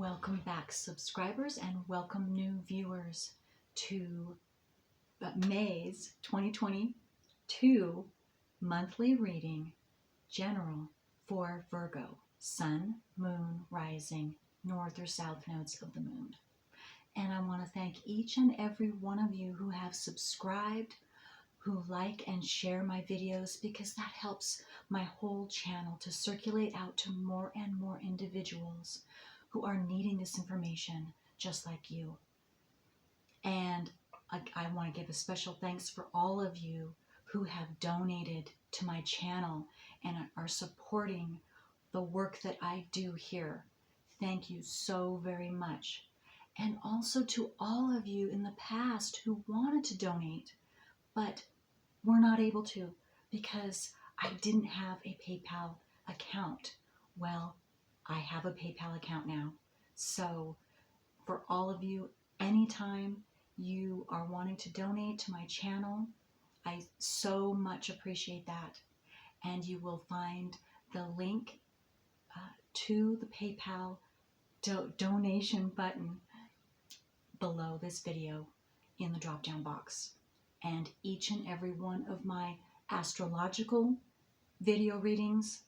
Welcome back, subscribers, and welcome new viewers to May's 2022 monthly reading, general for Virgo, sun, moon, rising, north or south nodes of the moon. And I want to thank each and every one of you who have subscribed, who like and share my videos, because that helps my whole channel to circulate out to more and more individuals who are needing this information just like you. And I want to give a special thanks for all of you who have donated to my channel and are supporting the work that I do here. Thank you so very much. And also to all of you in the past who wanted to donate, but were not able to because I didn't have a PayPal account. Well, I have a PayPal account now. So for all of you, anytime you are wanting to donate to my channel, I so much appreciate that. And you will find the link to the PayPal donation button below this video in the drop-down box. And each and every one of my astrological video readings,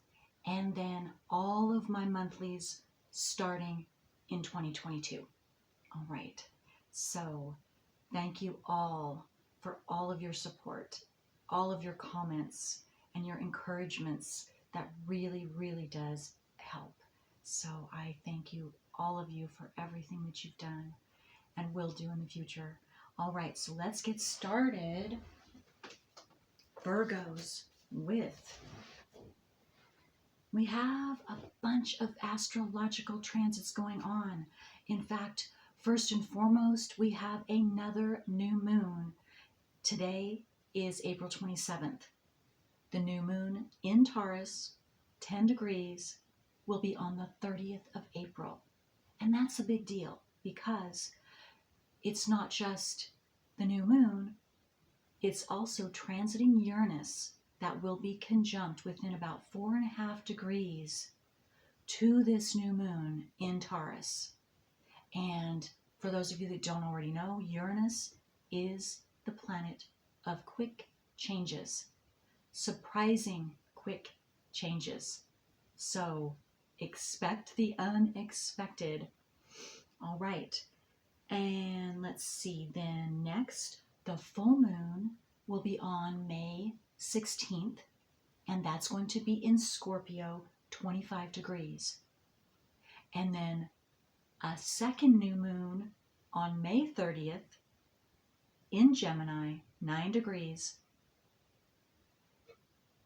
and then all of my monthlies starting in 2022. All right. So thank you all for all of your support, all of your comments, and your encouragements. That really, really does help. So I thank you, all of you, for everything that you've done and will do in the future. All right, so let's get started. Virgos we have a bunch of astrological transits going on. In fact, first and foremost, we have another new moon. Today is April 27th. The new moon in Taurus, 10 degrees, will be on the 30th of April. And that's a big deal because it's not just the new moon, it's also transiting Uranus that will be conjunct within about 4.5 degrees to this new moon in Taurus. And for those of you that don't already know, Uranus is the planet of quick changes, surprising quick changes. So expect the unexpected. All right. And let's see, then next, the full moon will be on May 16th, and that's going to be in Scorpio, 25 degrees. And then a second new moon on May 30th in Gemini, 9 degrees.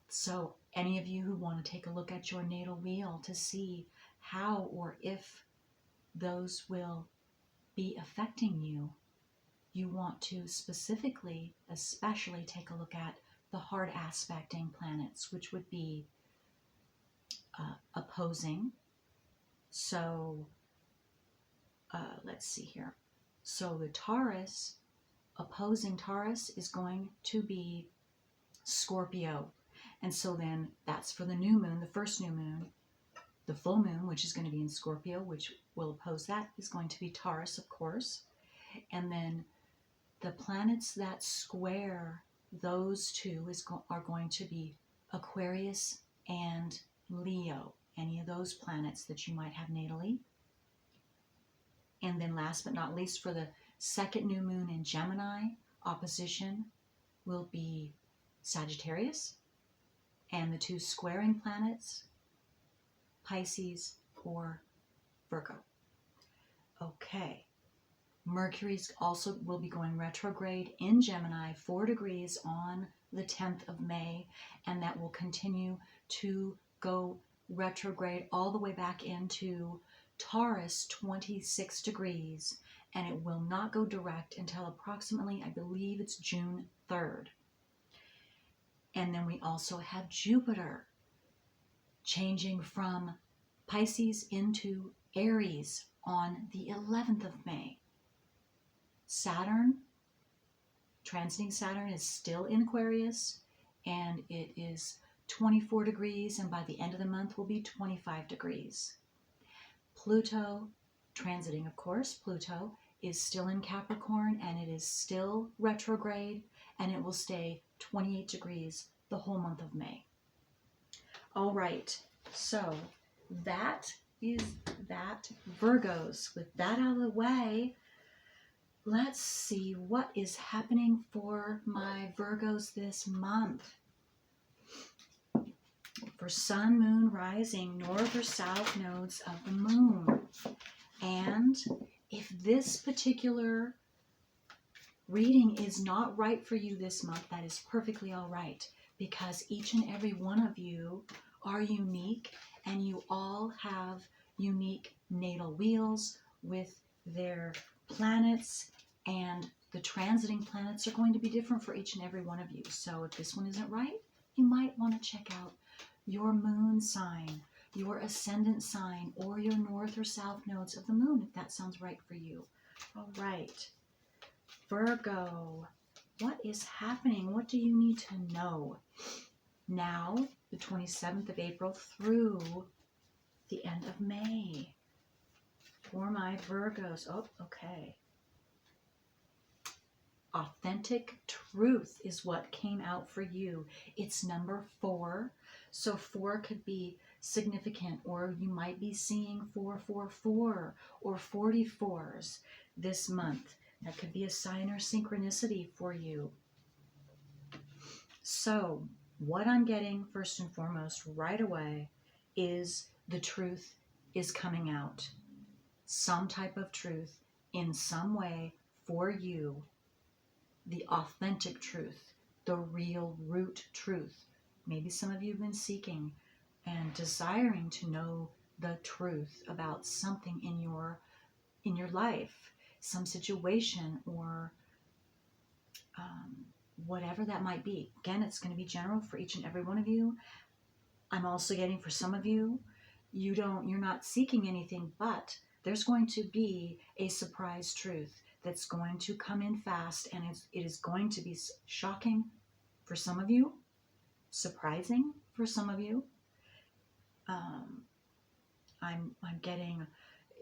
So any of you who want to take a look at your natal wheel to see how or if those will be affecting you, you want to specifically, especially take a look at the hard aspecting planets, which would be opposing. So let's see here. So the Taurus, opposing Taurus, is going to be Scorpio. And so then that's for the new moon, the first new moon. The full moon, which is going to be in Scorpio, which will oppose that, is going to be Taurus, of course. And then the planets that square those two are going to be Aquarius and Leo, any of those planets that you might have natally. And then last but not least, for the second new moon in Gemini, opposition will be Sagittarius, and the two squaring planets, Pisces or Virgo. Okay. Mercury also will be going retrograde in Gemini, 4 degrees on the 10th of May, and that will continue to go retrograde all the way back into Taurus, 26 degrees, and it will not go direct until approximately, I believe it's June 3rd. And then we also have Jupiter changing from Pisces into Aries on the 11th of May. Saturn, transiting Saturn, is still in Aquarius, and it is 24 degrees, and by the end of the month will be 25 degrees. Pluto transiting, of course. Pluto is still in Capricorn, and it is still retrograde, and it will stay 28 degrees the whole month of May. All right, so that is that, Virgos. With that out of the way, let's see what is happening for my Virgos this month. For Sun, Moon, Rising, North or South nodes of the Moon. And if this particular reading is not right for you this month, that is perfectly all right, because each and every one of you are unique, and you all have unique natal wheels with their planets, and the transiting planets are going to be different for each and every one of you. So if this one isn't right, you might want to check out your moon sign, your ascendant sign, or your north or south nodes of the moon, if that sounds right for you. All right, Virgo, what is happening? What do you need to know now, the 27th of April through the end of May for my Virgos? Oh, okay. Authentic truth is what came out for you. It's number 4. So 4 could be significant, or you might be seeing 444 or 44s this month. That could be a sign or synchronicity for you. So what I'm getting first and foremost right away is the truth is coming out. Some type of truth in some way for you. The authentic truth, the real root truth. Maybe some of you have been seeking and desiring to know the truth about something in your life, some situation, or whatever that might be. Again, it's going to be general for each and every one of you. I'm also getting for some of you, you're not seeking anything, but there's going to be a surprise truth that's going to come in fast, and it is going to be shocking for some of you, surprising for some of you. I'm getting,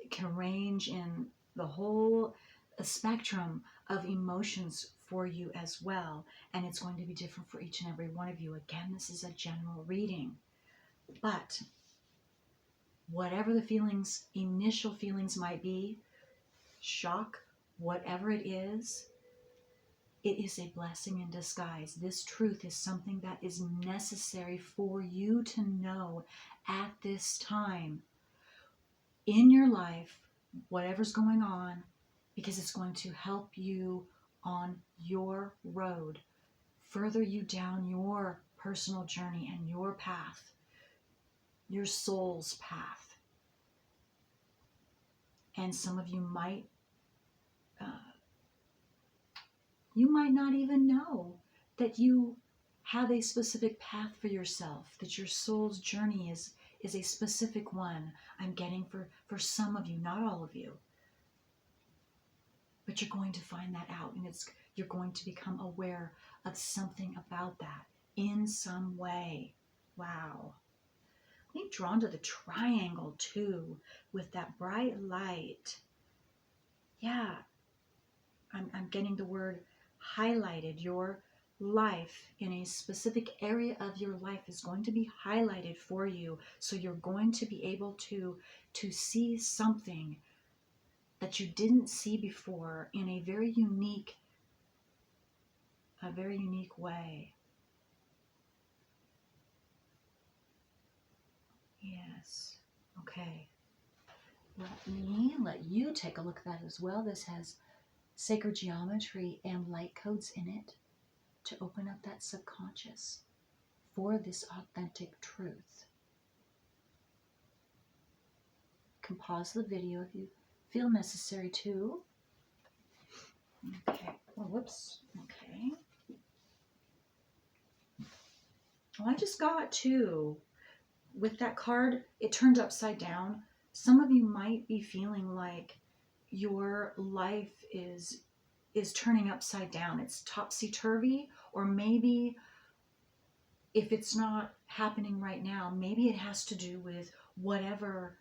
it can range in the whole spectrum of emotions for you as well, and it's going to be different for each and every one of you. Again, this is a general reading, but whatever the feelings, initial feelings might be, shock, whatever it is a blessing in disguise. This truth is something that is necessary for you to know at this time in your life, whatever's going on, because it's going to help you on your road, further you down your personal journey and your path, your soul's path. And some of you might not even know that you have a specific path for yourself, that your soul's journey is a specific one. I'm getting for some of you, not all of you. But you're going to find that out, and you're going to become aware of something about that in some way. Wow. I'm drawn to the triangle too, with that bright light. Yeah. I'm getting the word highlighted. Your life in a specific area of your life is going to be highlighted for you. So you're going to be able to see something that you didn't see before in a very unique way. Yes. Okay. Let you take a look at that as well. This has sacred geometry and light codes in it to open up that subconscious for this authentic truth. You can pause the video if you feel necessary to. Okay. Oh, whoops. Okay. Well, I just got too, with that card, it turned upside down. Some of you might be feeling like your life is turning upside down. It's topsy-turvy, or maybe if it's not happening right now, maybe it has to do with whatever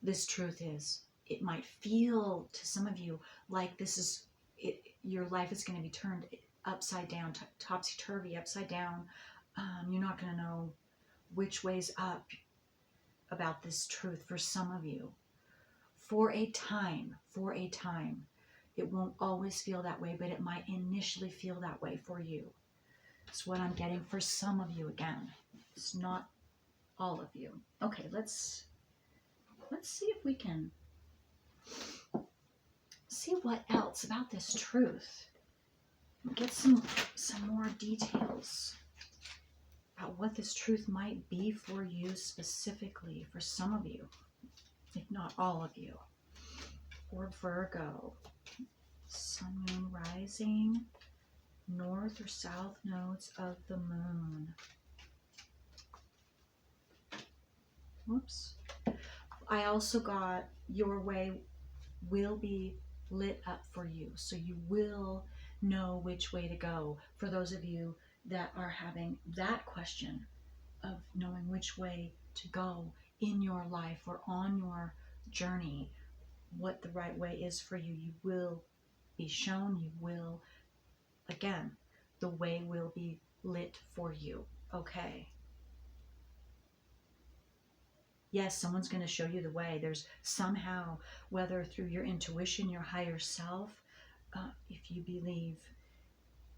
this truth is. it might feel to some of you like this is it, your life is going to be turned upside down, topsy-turvy, upside down. You're not going to know which way's up about this truth for some of you. For a time, it won't always feel that way, but it might initially feel that way for you. It's what I'm getting for some of you again. It's not all of you. Okay, let's see if we can see what else about this truth. Get some more details about what this truth might be for you specifically, for some of you, if not all of you. For Virgo, Sun, Moon, Rising, North or South nodes of the Moon. Whoops. I also got your way will be lit up for you. So you will know which way to go. For those of you that are having that question of knowing which way to go in your life or on your journey, what the right way is for you, you will be shown. You will, again, the way will be lit for you. Okay. Yes, someone's going to show you the way. There's somehow, whether through your intuition, your higher self, if you believe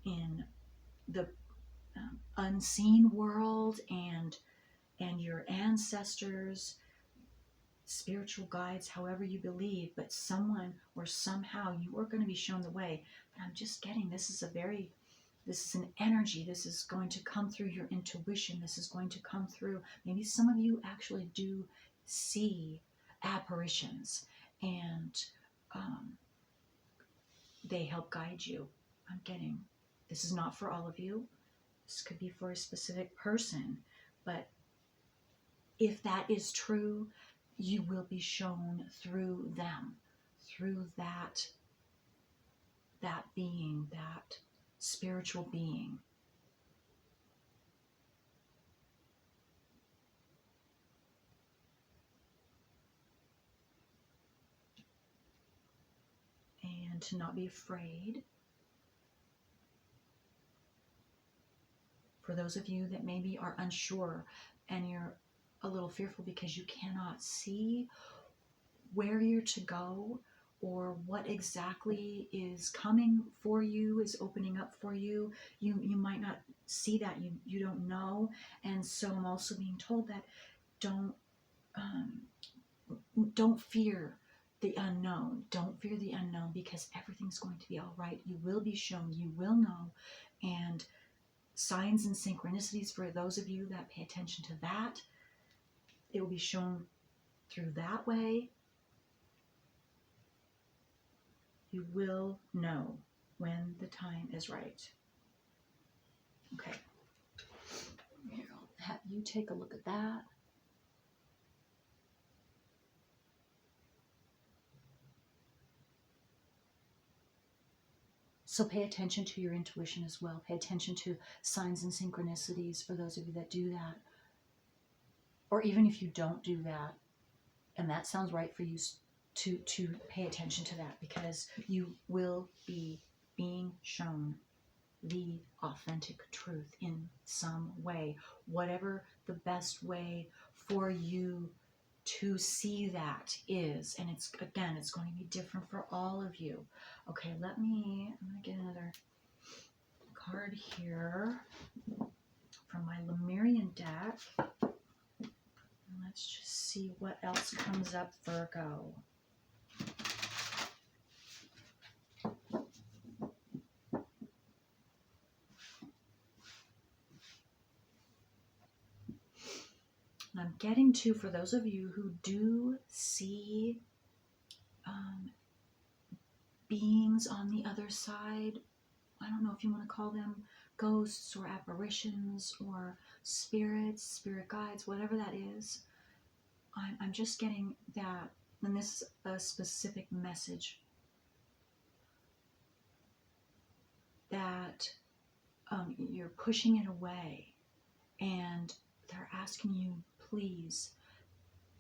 in the unseen world and your ancestors, spiritual guides, however you believe, but someone or somehow you are going to be shown the way. But I'm just getting, this is an energy. This is going to come through your intuition. This is going to come through. Maybe some of you actually do see apparitions and they help guide you. I'm getting, this is not for all of you. This could be for a specific person. But if that is true, you will be shown through them, through that being, that spiritual being. And to not be afraid. For those of you that maybe are unsure and you're a little fearful because you cannot see where you're to go or what exactly is coming for you, is opening up for you, you might not see that, you don't know. And so I'm also being told that don't fear the unknown. Don't fear the unknown, because everything's going to be all right. You will be shown, you will know. And signs and synchronicities, for those of you that pay attention to that, it will be shown through that way. You will know when the time is right. Okay. Here, I'll have you take a look at that. So pay attention to your intuition as well. Pay attention to signs and synchronicities for those of you that do that. Or even if you don't do that, and that sounds right for you, to pay attention to that, because you will be being shown the authentic truth in some way, whatever the best way for you to see that is. And it's, again, it's going to be different for all of you. Okay, I'm going to get another card here from my Lemurian deck. Let's just see what else comes up, Virgo. And I'm getting to, for those of you who do see beings on the other side, I don't know if you want to call them ghosts or apparitions or spirits, spirit guides, whatever that is. I'm just getting that, and this is a specific message, that you're pushing it away, and they're asking you, please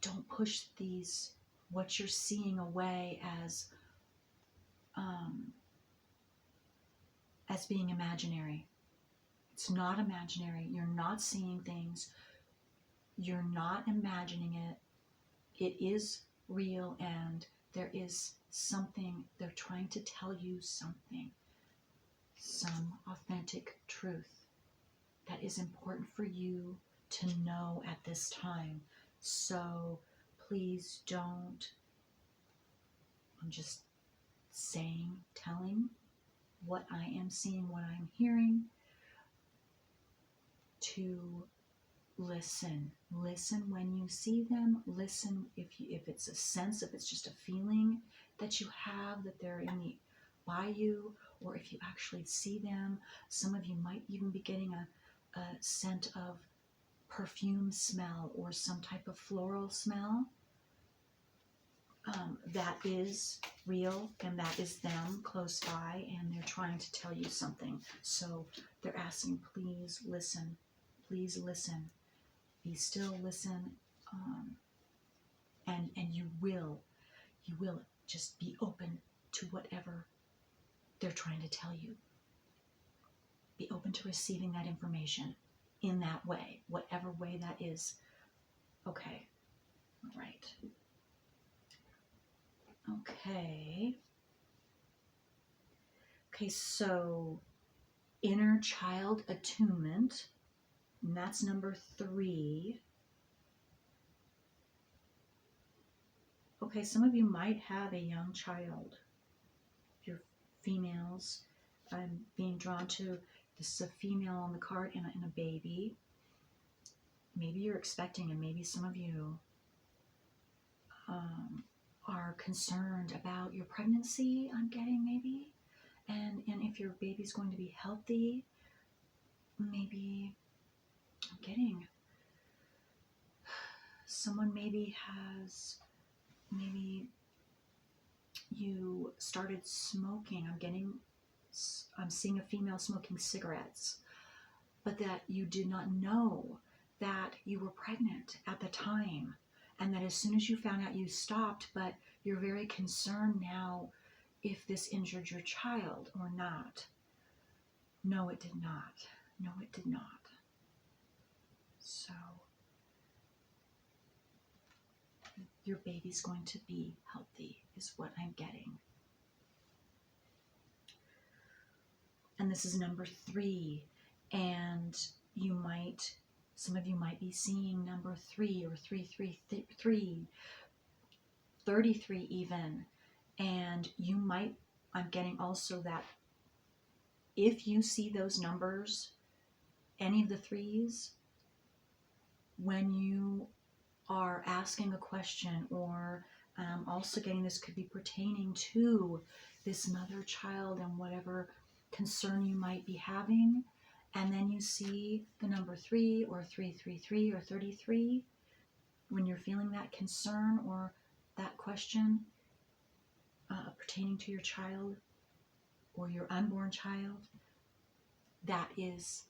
don't push these what you're seeing away as being imaginary. It's not imaginary. You're not seeing things. You're not imagining it. It is real, and there is something, they're trying to tell you something, some authentic truth that is important for you to know at this time. So please don't, I'm just saying, telling what I am seeing, what I'm hearing, to listen. Listen when you see them. Listen if it's a sense, if it's just a feeling that you have that they're by you, or if you actually see them. Some of you might even be getting a scent of perfume smell or some type of floral smell. That is real, and that is them close by, and they're trying to tell you something. So they're asking, please listen. Please listen. Be still, listen, and you will just be open to whatever they're trying to tell you. Be open to receiving that information in that way, whatever way that is. Okay, all right. Okay, so inner child attunement, and that's number 3. Okay, some of you might have a young child. If you're females, I'm being drawn to, this is a female on the card and a baby. Maybe you're expecting, and maybe some of you are concerned about your pregnancy, I'm getting maybe. And if your baby's going to be healthy, maybe I'm getting someone maybe you started smoking. I'm seeing a female smoking cigarettes, but that you did not know that you were pregnant at the time, and that as soon as you found out, you stopped, but you're very concerned now if this injured your child or not. No, it did not. No, it did not. So your baby's going to be healthy is what I'm getting. And this is number 3. And some of you might be seeing number 3 or 333, 33 even. And you might, I'm getting also that if you see those numbers, any of the 3s, when you are asking a question, or also getting this could be pertaining to this mother-child and whatever concern you might be having, and then you see the number 3 or 333 or 33, when you're feeling that concern or that question pertaining to your child or your unborn child, that is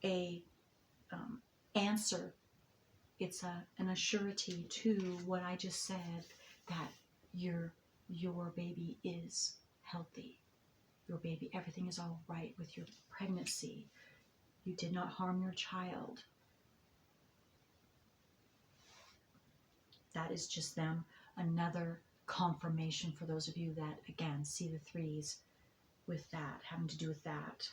a answer. It's an assurity to what I just said, that your baby is healthy. Your baby, everything is all right with your pregnancy. You did not harm your child. That is just them, another confirmation for those of you that, again, see the 3s with that, having to do with that.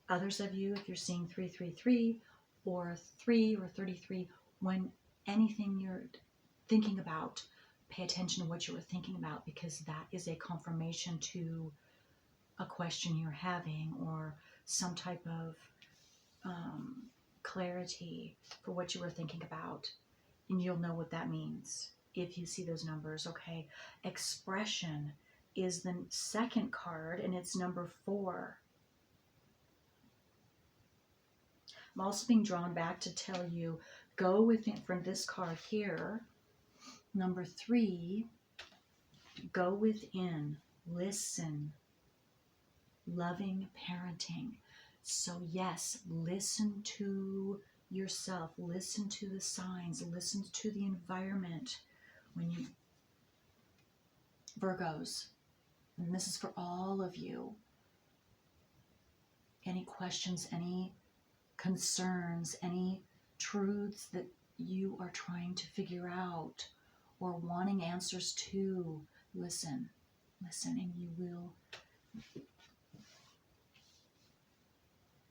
Others of you, if you're seeing 333 or 3 or 33, when anything you're thinking about, pay attention to what you were thinking about, because that is a confirmation to a question you're having or some type of clarity for what you were thinking about. And you'll know what that means if you see those numbers. Okay, expression is the second card, and it's number 4. I'm also being drawn back to tell you, go within, from this card here, number 3, go within, listen, loving parenting. So yes, listen to yourself. Listen to the signs. Listen to the environment. When you, Virgos, and this is for all of you, any questions, any concerns, any truths that you are trying to figure out or wanting answers to, listen, and you will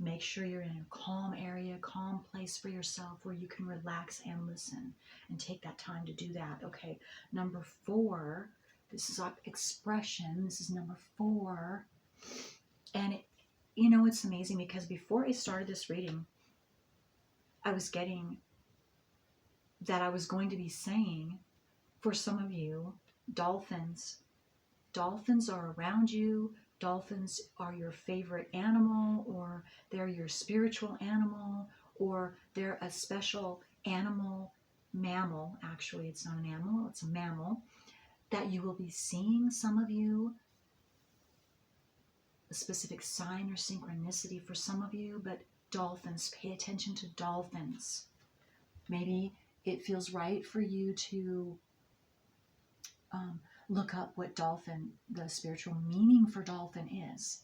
make sure you're in a calm area, calm place for yourself where you can relax and listen and take that time to do that. Okay, number 4, this is expression. This is number 4. And you know, it's amazing because before I started this reading, I was getting that I was going to be saying, for some of you, dolphins. Dolphins are around you. Dolphins are your favorite animal, or they're your spiritual animal, or they're a special mammal. Actually, it's not an animal, it's a mammal that you will be seeing. Some of you, a specific sign or synchronicity for some of you, but dolphins, pay attention to dolphins. Maybe it feels right for you to look up what dolphin, the spiritual meaning for dolphin is.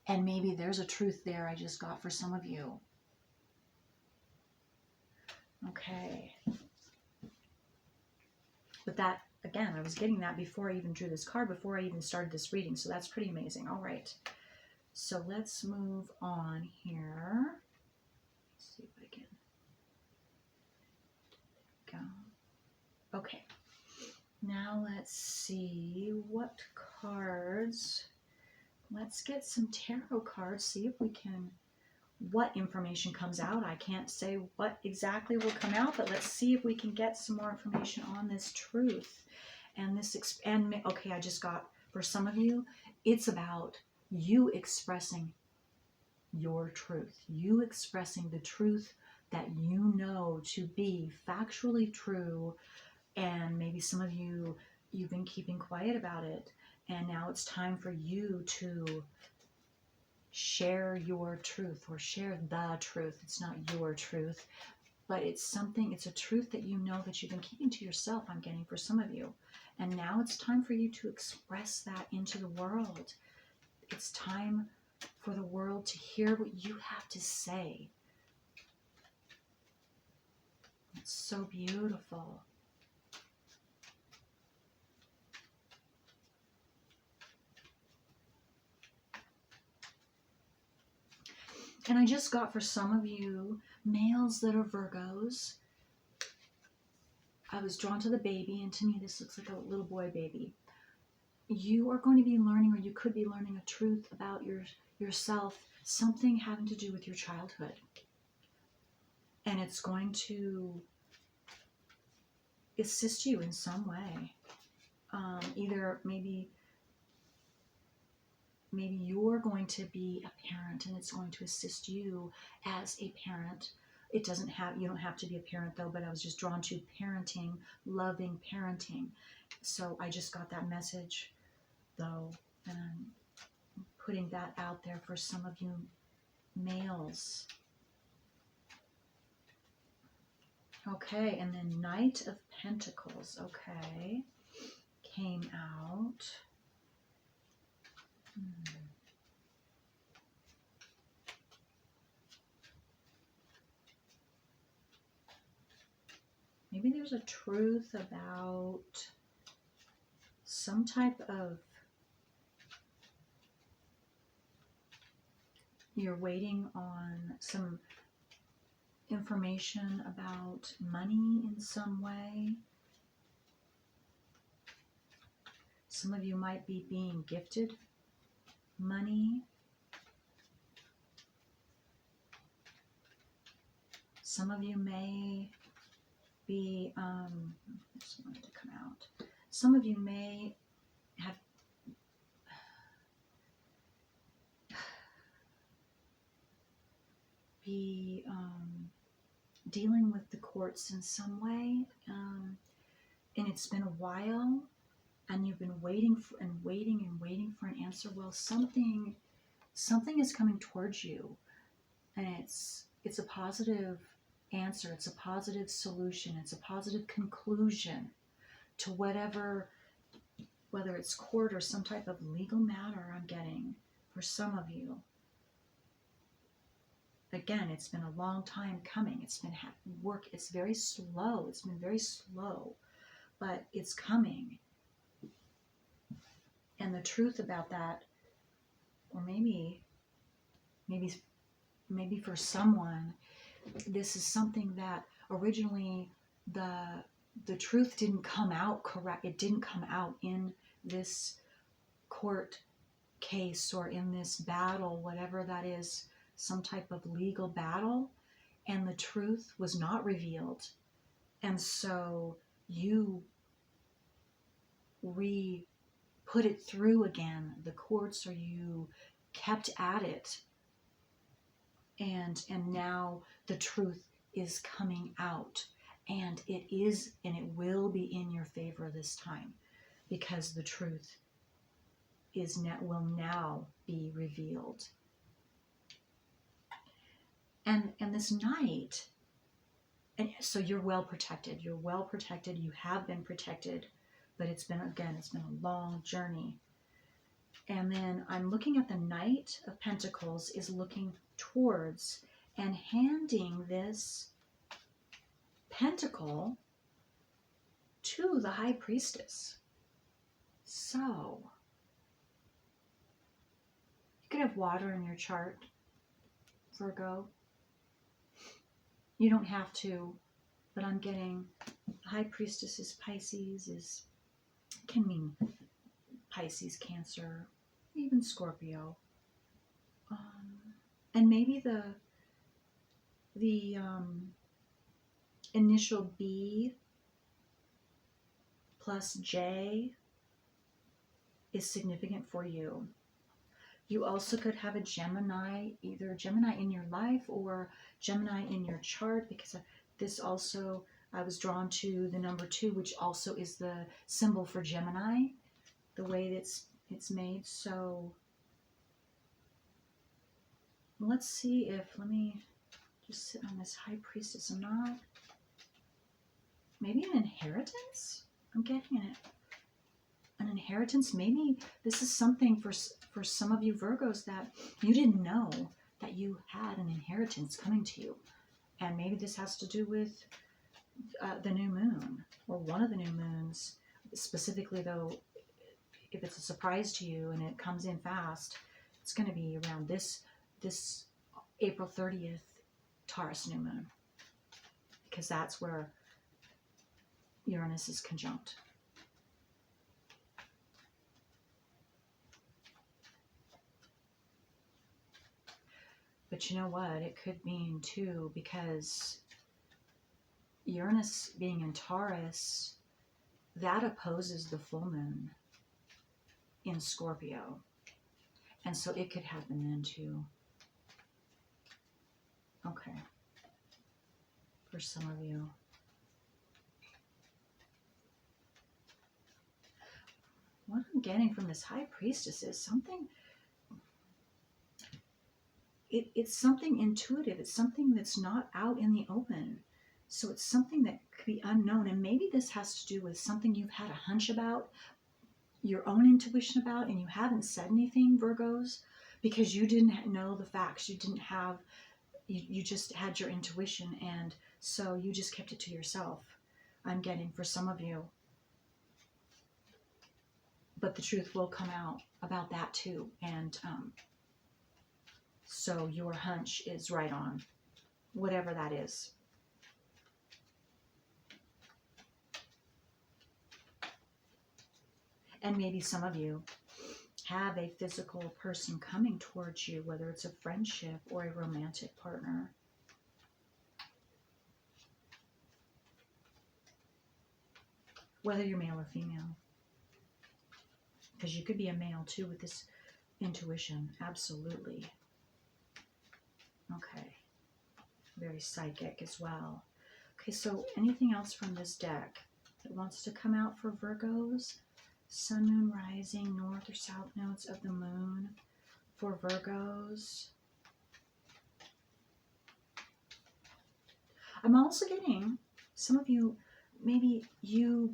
And maybe there's a truth there I just got for some of you. Okay. But that, again, I was getting that before I even drew this card, before I even started this reading. So that's pretty amazing. All right. So let's move on here. Let's see if I can go. Okay. Now let's see what cards. Let's get some tarot cards, see if we can, what information comes out. I can't say what exactly will come out, but let's see if we can get some more information on this truth. And this, okay, I just got, for some of you, it's about you expressing your truth. You expressing the truth that you know to be factually true. And maybe some of you, you've been keeping quiet about it. And now it's time for you to share your truth, or share the truth. It's not your truth, but it's something, it's a truth that you know that you've been keeping to yourself, I'm getting, for some of you. And now it's time for you to express that into the world. It's time for the world to hear what you have to say. It's so beautiful. And I just got, for some of you, males that are Virgos, I was drawn to the baby, and to me this looks like a little boy baby. You are going to be learning, or you could be learning, a truth about yourself, something having to do with your childhood. And it's going to assist you in some way. Either maybe you're going to be a parent, and it's going to assist you as a parent. You don't have to be a parent though, but I was just drawn to parenting, loving parenting. So I just got that message though, and I'm putting that out there for some of you males. Okay, and then Knight of Pentacles, okay, came out. Maybe there's a truth about some type of, you're waiting on some information about money in some way. Some of you might be being gifted money. Some of you may be, I just wanted to come out. Some of you may have be dealing with the courts in some way, and it's been a while, and you've been waiting for an answer. Well, something is coming towards you, and it's a positive answer. It's a positive solution. It's a positive conclusion to whatever, whether it's court or some type of legal matter I'm getting for some of you. Again, it's been a long time coming. It's been work. It's very slow. It's been very slow, but it's coming. And the truth about that, or maybe for someone, this is something that originally the truth didn't come out correct. It didn't come out in this court case or in this battle, whatever that is, some type of legal battle, and the truth was not revealed. And so you put it through again, the courts, or you kept at it. And now the truth is coming out, and it is, and it will be in your favor this time, because the truth will now be revealed. And this night, and so you're well protected. You're well protected. You have been protected, but it's been a long journey. And then I'm looking at the Knight of Pentacles is looking towards and handing this pentacle to the High Priestess. So you could have water in your chart, Virgo. You don't have to, but I'm getting High Priestess is Pisces, can mean Pisces, Cancer, even Scorpio. And maybe the initial B plus J is significant for you. You also could have a Gemini, either Gemini in your life or Gemini in your chart, because this also, I was drawn to the number 2, which also is the symbol for Gemini, the way it's made. So let's see let me just sit on this High Priestess. I'm not, maybe an inheritance? I'm getting an inheritance. Maybe this is something for some of you Virgos that you didn't know that you had an inheritance coming to you. And maybe this has to do with the new moon, or one of the new moons. Specifically though, if it's a surprise to you and it comes in fast, it's going to be around this April 30th Taurus new moon, because that's where Uranus is conjunct. But you know what? It could mean too, because Uranus being in Taurus, that opposes the full moon in Scorpio. And so it could happen then too. Okay. For some of you. What I'm getting from this High Priestess is something, it's something intuitive. It's something that's not out in the open. So it's something that could be unknown. And maybe this has to do with something you've had a hunch about, your own intuition about, and you haven't said anything, Virgos, because you didn't know the facts. You didn't have, you just had your intuition, and so you just kept it to yourself. I'm getting for some of you. But the truth will come out about that too. And so your hunch is right on, whatever that is. And maybe some of you have a physical person coming towards you, whether it's a friendship or a romantic partner. Whether you're male or female. Because you could be a male too with this intuition. Absolutely. Okay. Very psychic as well. Okay, so anything else from this deck that wants to come out for Virgos? Sun, moon, rising, north or south nodes of the moon for Virgos. I'm also getting some of you, maybe you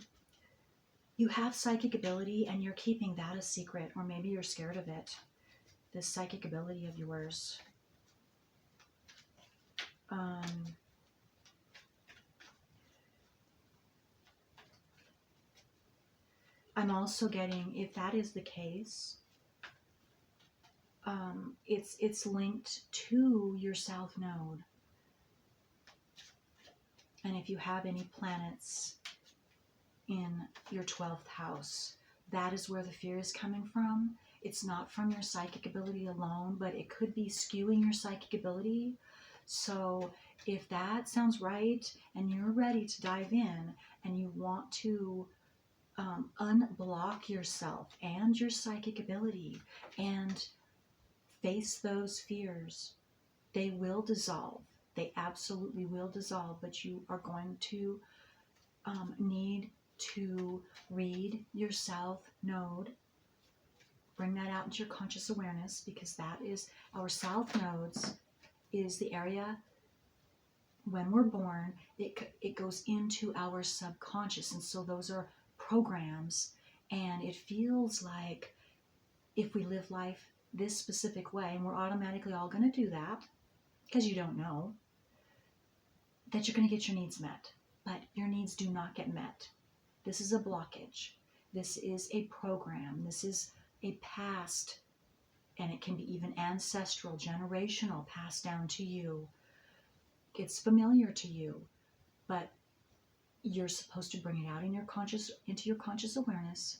have psychic ability and you're keeping that a secret, or maybe you're scared of it. This psychic ability of yours. I'm also getting, if that is the case, it's linked to your South Node. And if you have any planets in your 12th house, that is where the fear is coming from. It's not from your psychic ability alone, but it could be skewing your psychic ability. So if that sounds right and you're ready to dive in and you want to unblock yourself and your psychic ability and face those fears, they will dissolve. They absolutely will dissolve, but you are going to need to read your South Node. Bring that out into your conscious awareness, because that is our South Nodes, is the area when we're born, it goes into our subconscious. And so those are programs, and it feels like if we live life this specific way, and we're automatically all going to do that because you don't know, that you're going to get your needs met. But your needs do not get met. This is a blockage. This is a program. This is a past, and it can be even ancestral, generational, passed down to you. It's familiar to you, but you're supposed to bring it out in your into your conscious awareness,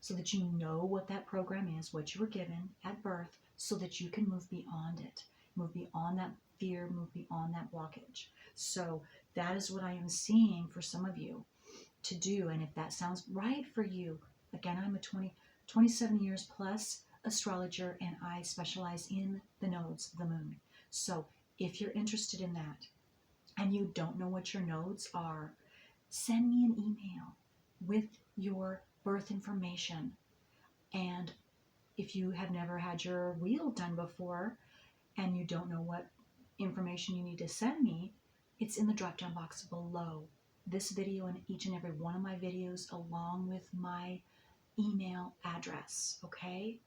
so that you know what that program is, what you were given at birth, so that you can move beyond it, move beyond that fear, move beyond that blockage. So that is what I am seeing for some of you to do. And if that sounds right for you, again, I'm a 27 years plus astrologer, and I specialize in the nodes of the moon. So if you're interested in that and you don't know what your nodes are, send me an email with your birth information. And if you have never had your wheel done before and you don't know what information you need to send me, it's in the drop-down box below this video and each and every one of my videos, along with my email address. Okay?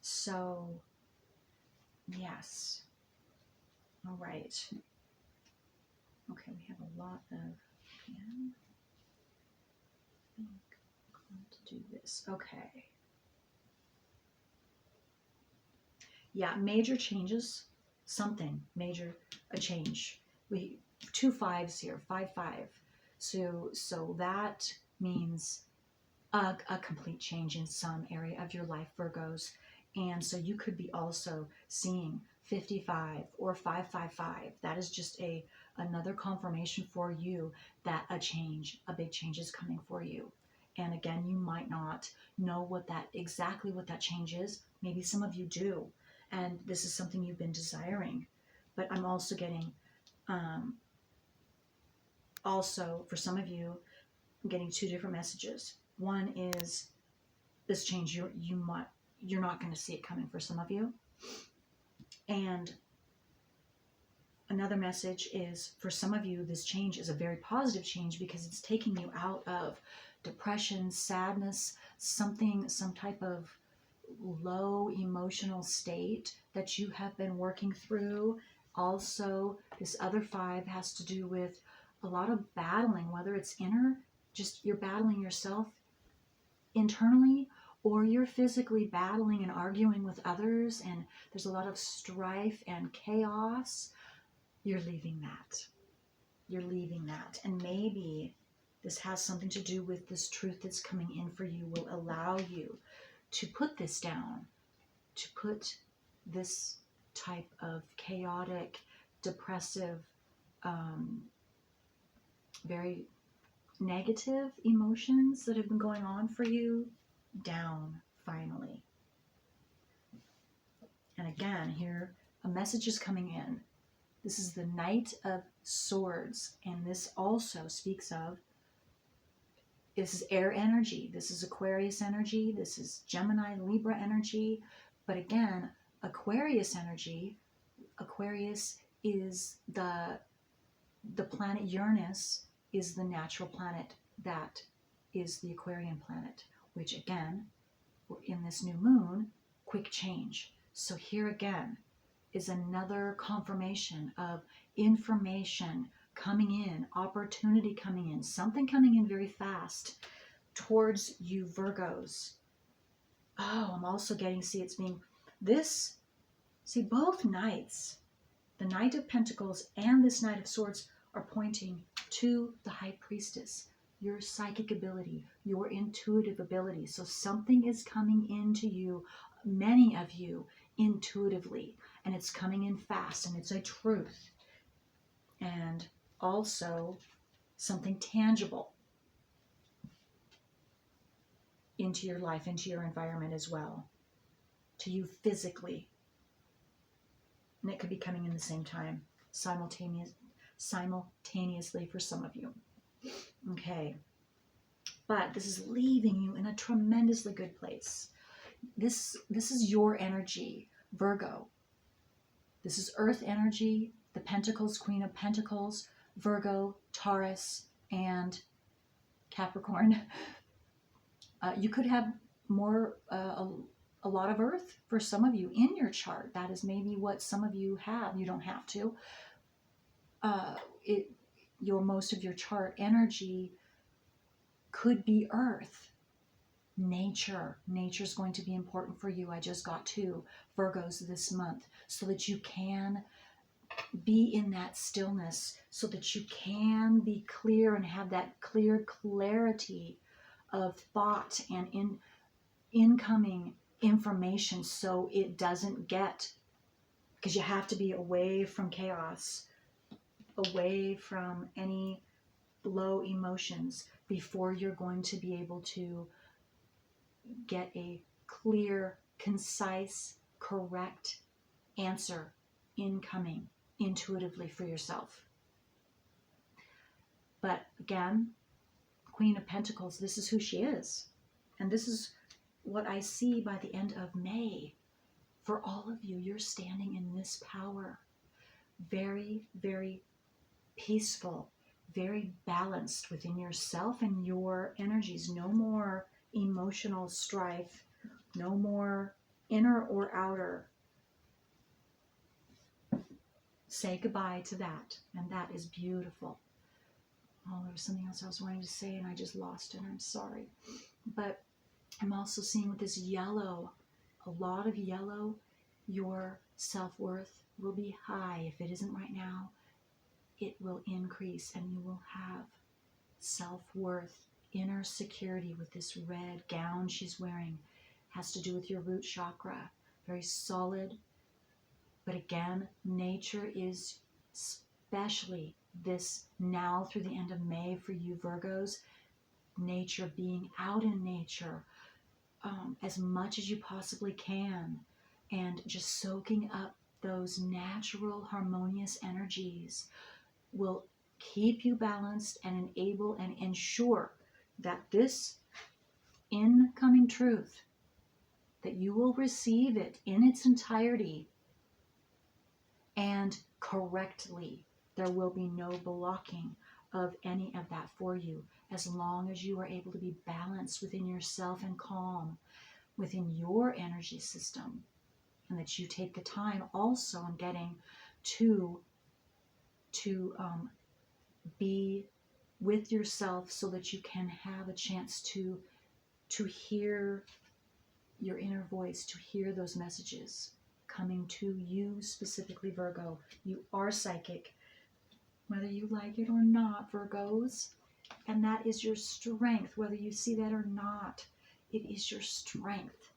So, yes. All right. Okay, we have a lot of, yeah, I think I'm going to do this. Okay. Yeah, major changes, something major, a change. We 2 5s here, 5 5. So that means a complete change in some area of your life, Virgos. And so you could be also seeing 55 or 555. That is just another confirmation for you that a big change is coming for you. And again, you might not know exactly what that change is. Maybe some of you do, and this is something you've been desiring. But I'm also getting, also for some of you, I'm getting 2 different messages. One is this change, you're not going to see it coming for some of you. And another message is, for some of you, this change is a very positive change, because it's taking you out of depression, sadness, some type of low emotional state that you have been working through. Also, this other 5 has to do with a lot of battling, whether it's just you're battling yourself internally, or you're physically battling and arguing with others, and there's a lot of strife and chaos. You're leaving that. You're leaving that. And maybe this has something to do with this truth that's coming in for you, will allow you to put this down, to put this type of chaotic, depressive, very negative emotions that have been going on for you down, finally. And again, here, a message is coming in. This is the Knight of Swords, and this also speaks of, this is air energy, this is Aquarius energy, this is Gemini, Libra energy. But again, Aquarius energy, Aquarius is the the planet Uranus is the natural planet that is the Aquarian planet, which again, we're in this new moon, quick change. So here again is another confirmation of information coming in, opportunity coming in, something coming in very fast towards you Virgos. Oh, I'm also getting, see, it's being this, see, both knights, the Knight of Pentacles and this Knight of Swords are pointing to the High Priestess, your psychic ability, your intuitive ability. So something is coming into you, many of you, intuitively, and it's coming in fast, and it's a truth. And also something tangible into your life, into your environment as well, to you physically. And it could be coming in the same time, simultaneously for some of you. Okay. But this is leaving you in a tremendously good place. This is your energy, Virgo. This is Earth energy, the Pentacles, Queen of Pentacles, Virgo, Taurus, and Capricorn. You could have more, a lot of Earth for some of you in your chart. That is maybe what some of you have. You don't have to. Most of your chart energy could be Earth. Nature. Nature is going to be important for you. I just got 2 Virgos this month so that you can be in that stillness, so that you can be clear and have that clarity of thought and incoming information, so it doesn't get, because you have to be away from chaos, away from any low emotions before you're going to be able to get a clear, concise, correct answer incoming intuitively for yourself. But again, Queen of Pentacles, this is who she is. And this is what I see by the end of May. For all of you, you're standing in this power. Very, very peaceful, very balanced within yourself and your energies. No more emotional strife, no more inner or outer. Say goodbye to that, and that is beautiful. Oh, there was something else I was wanting to say and I just lost it. I'm sorry. But I'm also seeing with this yellow, a lot of yellow, your self-worth will be high. If it isn't right now, it will increase, and you will have self-worth, inner security with this red gown she's wearing. Has to do with your root chakra. Very solid. But again, nature is, especially this now through the end of May for you Virgos, nature, being out in nature as much as you possibly can, and just soaking up those natural harmonious energies will keep you balanced and enable and ensure that this incoming truth, that you will receive it in its entirety and correctly. There will be no blocking of any of that for you, as long as you are able to be balanced within yourself and calm within your energy system, and that you take the time also in getting to be with yourself, so that you can have a chance to hear your inner voice, to hear those messages coming to you specifically, Virgo. You are psychic, whether you like it or not, Virgos. And that is your strength, whether you see that or not. It is your strength.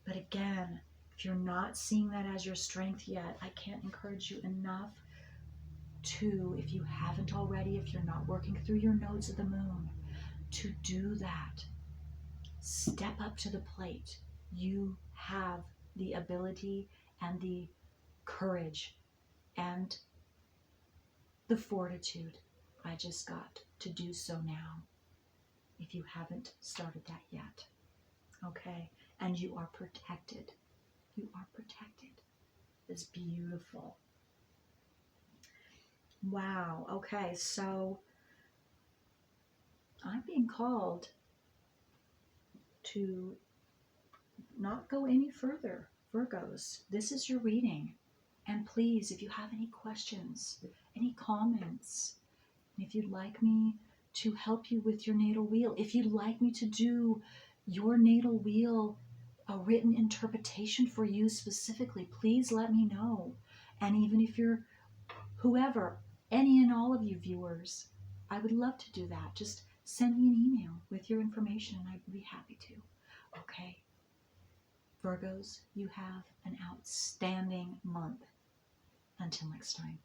But again, if you're not seeing that as your strength yet, I can't encourage you enough to, if you haven't already, if you're not working through your nodes of the moon, to do that. Step up to the plate. You have the ability and the courage and the fortitude, I just got, to do so now, if you haven't started that yet. Okay? And you are protected. You are protected. It's beautiful. Wow. Okay. So I'm being called to not go any further, Virgos. This is your reading. And please, if you have any questions, any comments, if you'd like me to help you with your natal wheel, if you'd like me to do your natal wheel, a written interpretation for you specifically, please let me know. And even if you're whoever, any and all of you viewers, I would love to do that. Just send me an email with your information and I'd be happy to. Okay. Virgos, you have an outstanding month. Until next time.